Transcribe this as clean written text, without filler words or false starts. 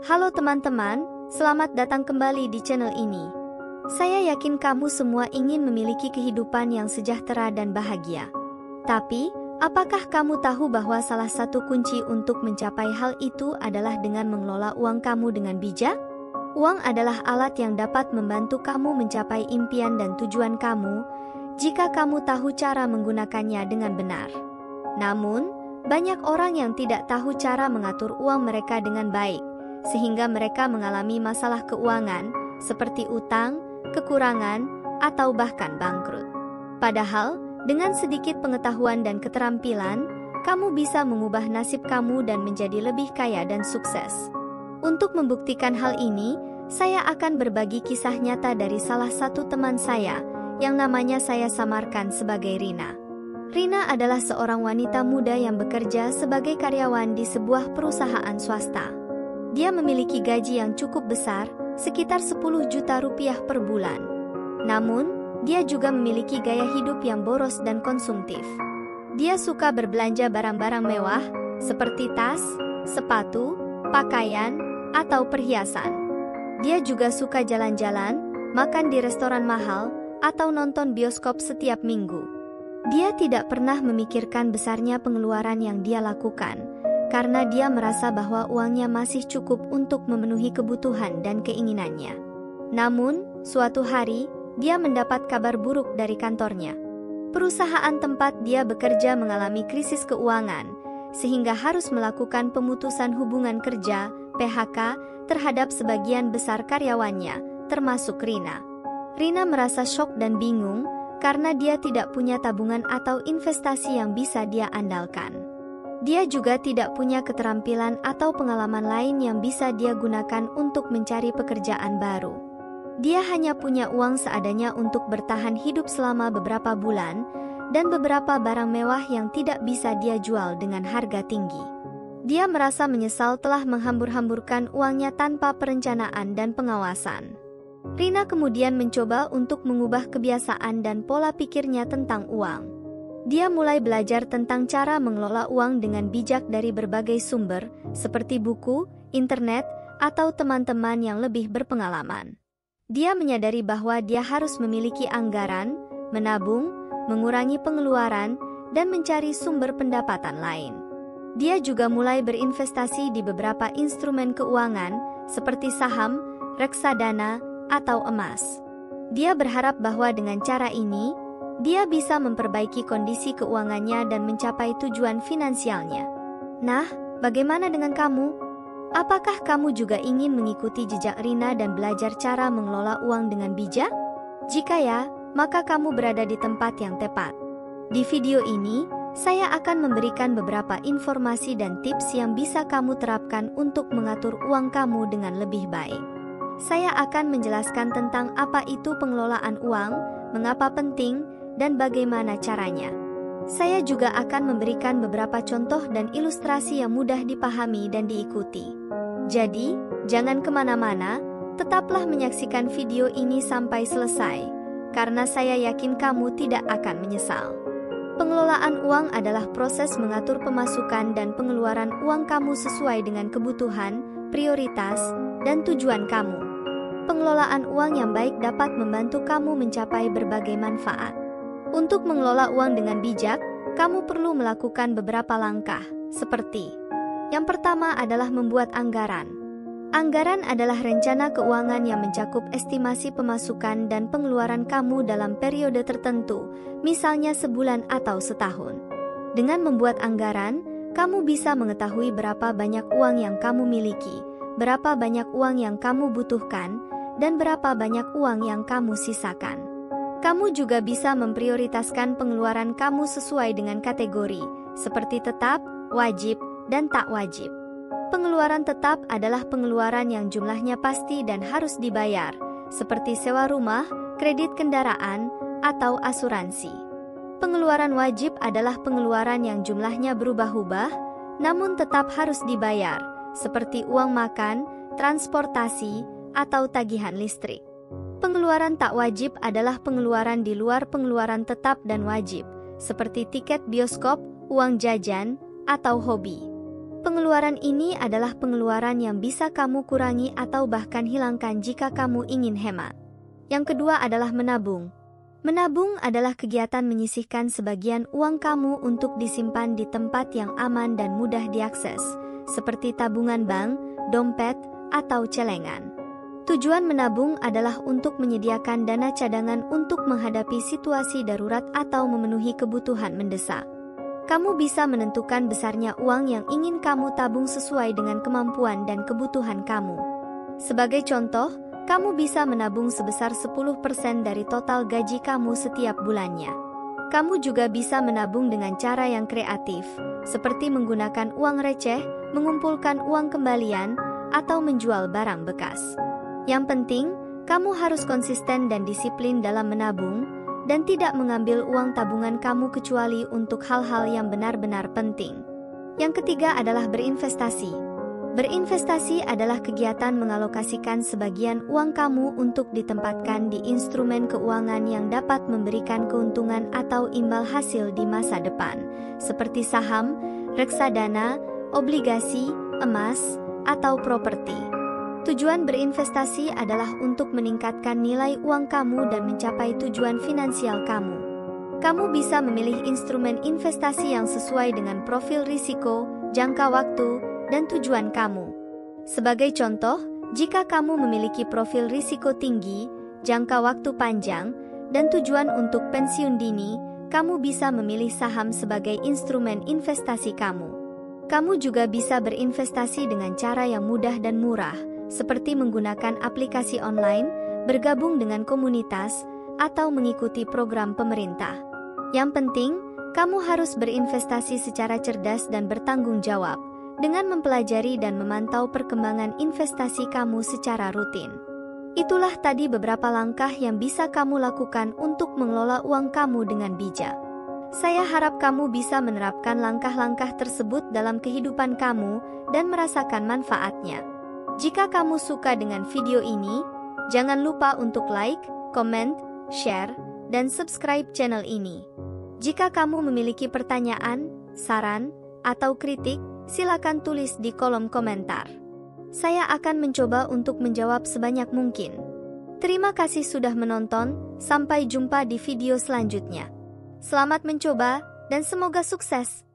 Halo teman-teman, selamat datang kembali di channel ini. Saya yakin kamu semua ingin memiliki kehidupan yang sejahtera dan bahagia. Tapi, apakah kamu tahu bahwa salah satu kunci untuk mencapai hal itu adalah dengan mengelola uang kamu dengan bijak? Uang adalah alat yang dapat membantu kamu mencapai impian dan tujuan kamu, jika kamu tahu cara menggunakannya dengan benar. Namun, banyak orang yang tidak tahu cara mengatur uang mereka dengan baik, sehingga mereka mengalami masalah keuangan, seperti utang, kekurangan, atau bahkan bangkrut. Padahal, dengan sedikit pengetahuan dan keterampilan, kamu bisa mengubah nasib kamu dan menjadi lebih kaya dan sukses. Untuk membuktikan hal ini, saya akan berbagi kisah nyata dari salah satu teman saya, yang namanya saya samarkan sebagai Rina. Rina adalah seorang wanita muda yang bekerja sebagai karyawan di sebuah perusahaan swasta. Dia memiliki gaji yang cukup besar, sekitar 10 juta rupiah per bulan. Namun, dia juga memiliki gaya hidup yang boros dan konsumtif. Dia suka berbelanja barang-barang mewah, seperti tas, sepatu, pakaian, atau perhiasan. Dia juga suka jalan-jalan, makan di restoran mahal, atau nonton bioskop setiap minggu. Dia tidak pernah memikirkan besarnya pengeluaran yang dia lakukan, karena dia merasa bahwa uangnya masih cukup untuk memenuhi kebutuhan dan keinginannya. Namun, suatu hari, dia mendapat kabar buruk dari kantornya. Perusahaan tempat dia bekerja mengalami krisis keuangan, sehingga harus melakukan pemutusan hubungan kerja, PHK, terhadap sebagian besar karyawannya, termasuk Rina. Rina merasa syok dan bingung, karena dia tidak punya tabungan atau investasi yang bisa dia andalkan. Dia juga tidak punya keterampilan atau pengalaman lain yang bisa dia gunakan untuk mencari pekerjaan baru. Dia hanya punya uang seadanya untuk bertahan hidup selama beberapa bulan, dan beberapa barang mewah yang tidak bisa dia jual dengan harga tinggi. Dia merasa menyesal telah menghambur-hamburkan uangnya tanpa perencanaan dan pengawasan. Rina kemudian mencoba untuk mengubah kebiasaan dan pola pikirnya tentang uang. Dia mulai belajar tentang cara mengelola uang dengan bijak dari berbagai sumber, seperti buku, internet, atau teman-teman yang lebih berpengalaman. Dia menyadari bahwa dia harus memiliki anggaran, menabung, mengurangi pengeluaran, dan mencari sumber pendapatan lain. Dia juga mulai berinvestasi di beberapa instrumen keuangan, seperti saham, reksadana, atau emas. Dia berharap bahwa dengan cara ini, dia bisa memperbaiki kondisi keuangannya dan mencapai tujuan finansialnya. Nah, bagaimana dengan kamu? Apakah kamu juga ingin mengikuti jejak Rina dan belajar cara mengelola uang dengan bijak? Jika ya, maka kamu berada di tempat yang tepat. Di video ini, saya akan memberikan beberapa informasi dan tips yang bisa kamu terapkan untuk mengatur uang kamu dengan lebih baik. Saya akan menjelaskan tentang apa itu pengelolaan uang, mengapa penting, dan bagaimana caranya. Saya juga akan memberikan beberapa contoh dan ilustrasi yang mudah dipahami dan diikuti. Jadi, jangan kemana-mana, tetaplah menyaksikan video ini sampai selesai, karena saya yakin kamu tidak akan menyesal. Pengelolaan uang adalah proses mengatur pemasukan dan pengeluaran uang kamu sesuai dengan kebutuhan, prioritas, dan tujuan kamu. Pengelolaan uang yang baik dapat membantu kamu mencapai berbagai manfaat. Untuk mengelola uang dengan bijak, kamu perlu melakukan beberapa langkah, seperti: yang pertama adalah membuat anggaran. Anggaran adalah rencana keuangan yang mencakup estimasi pemasukan dan pengeluaran kamu dalam periode tertentu, misalnya sebulan atau setahun. Dengan membuat anggaran, kamu bisa mengetahui berapa banyak uang yang kamu miliki, berapa banyak uang yang kamu butuhkan, dan berapa banyak uang yang kamu sisakan. Kamu juga bisa memprioritaskan pengeluaran kamu sesuai dengan kategori, seperti tetap, wajib, dan tak wajib. Pengeluaran tetap adalah pengeluaran yang jumlahnya pasti dan harus dibayar, seperti sewa rumah, kredit kendaraan, atau asuransi. Pengeluaran wajib adalah pengeluaran yang jumlahnya berubah-ubah, namun tetap harus dibayar, seperti uang makan, transportasi, atau tagihan listrik. Pengeluaran tak wajib adalah pengeluaran di luar pengeluaran tetap dan wajib, seperti tiket bioskop, uang jajan, atau hobi. Pengeluaran ini adalah pengeluaran yang bisa kamu kurangi atau bahkan hilangkan jika kamu ingin hemat. Yang kedua adalah menabung. Menabung adalah kegiatan menyisihkan sebagian uang kamu untuk disimpan di tempat yang aman dan mudah diakses, seperti tabungan bank, dompet, atau celengan. Tujuan menabung adalah untuk menyediakan dana cadangan untuk menghadapi situasi darurat atau memenuhi kebutuhan mendesak. Kamu bisa menentukan besarnya uang yang ingin kamu tabung sesuai dengan kemampuan dan kebutuhan kamu. Sebagai contoh, kamu bisa menabung sebesar 10% dari total gaji kamu setiap bulannya. Kamu juga bisa menabung dengan cara yang kreatif, seperti menggunakan uang receh, mengumpulkan uang kembalian, atau menjual barang bekas. Yang penting, kamu harus konsisten dan disiplin dalam menabung, dan tidak mengambil uang tabungan kamu kecuali untuk hal-hal yang benar-benar penting. Yang ketiga adalah berinvestasi. Berinvestasi adalah kegiatan mengalokasikan sebagian uang kamu untuk ditempatkan di instrumen keuangan yang dapat memberikan keuntungan atau imbal hasil di masa depan, seperti saham, reksadana, obligasi, emas, atau properti. Tujuan berinvestasi adalah untuk meningkatkan nilai uang kamu dan mencapai tujuan finansial kamu. Kamu bisa memilih instrumen investasi yang sesuai dengan profil risiko, jangka waktu, dan tujuan kamu. Sebagai contoh, jika kamu memiliki profil risiko tinggi, jangka waktu panjang, dan tujuan untuk pensiun dini, kamu bisa memilih saham sebagai instrumen investasi kamu. Kamu juga bisa berinvestasi dengan cara yang mudah dan murah, seperti menggunakan aplikasi online, bergabung dengan komunitas, atau mengikuti program pemerintah. Yang penting, kamu harus berinvestasi secara cerdas dan bertanggung jawab, dengan mempelajari dan memantau perkembangan investasi kamu secara rutin. Itulah tadi beberapa langkah yang bisa kamu lakukan untuk mengelola uang kamu dengan bijak. Saya harap kamu bisa menerapkan langkah-langkah tersebut dalam kehidupan kamu dan merasakan manfaatnya. Jika kamu suka dengan video ini, jangan lupa untuk like, comment, share, dan subscribe channel ini. Jika kamu memiliki pertanyaan, saran, atau kritik, silakan tulis di kolom komentar. Saya akan mencoba untuk menjawab sebanyak mungkin. Terima kasih sudah menonton, sampai jumpa di video selanjutnya. Selamat mencoba, dan semoga sukses!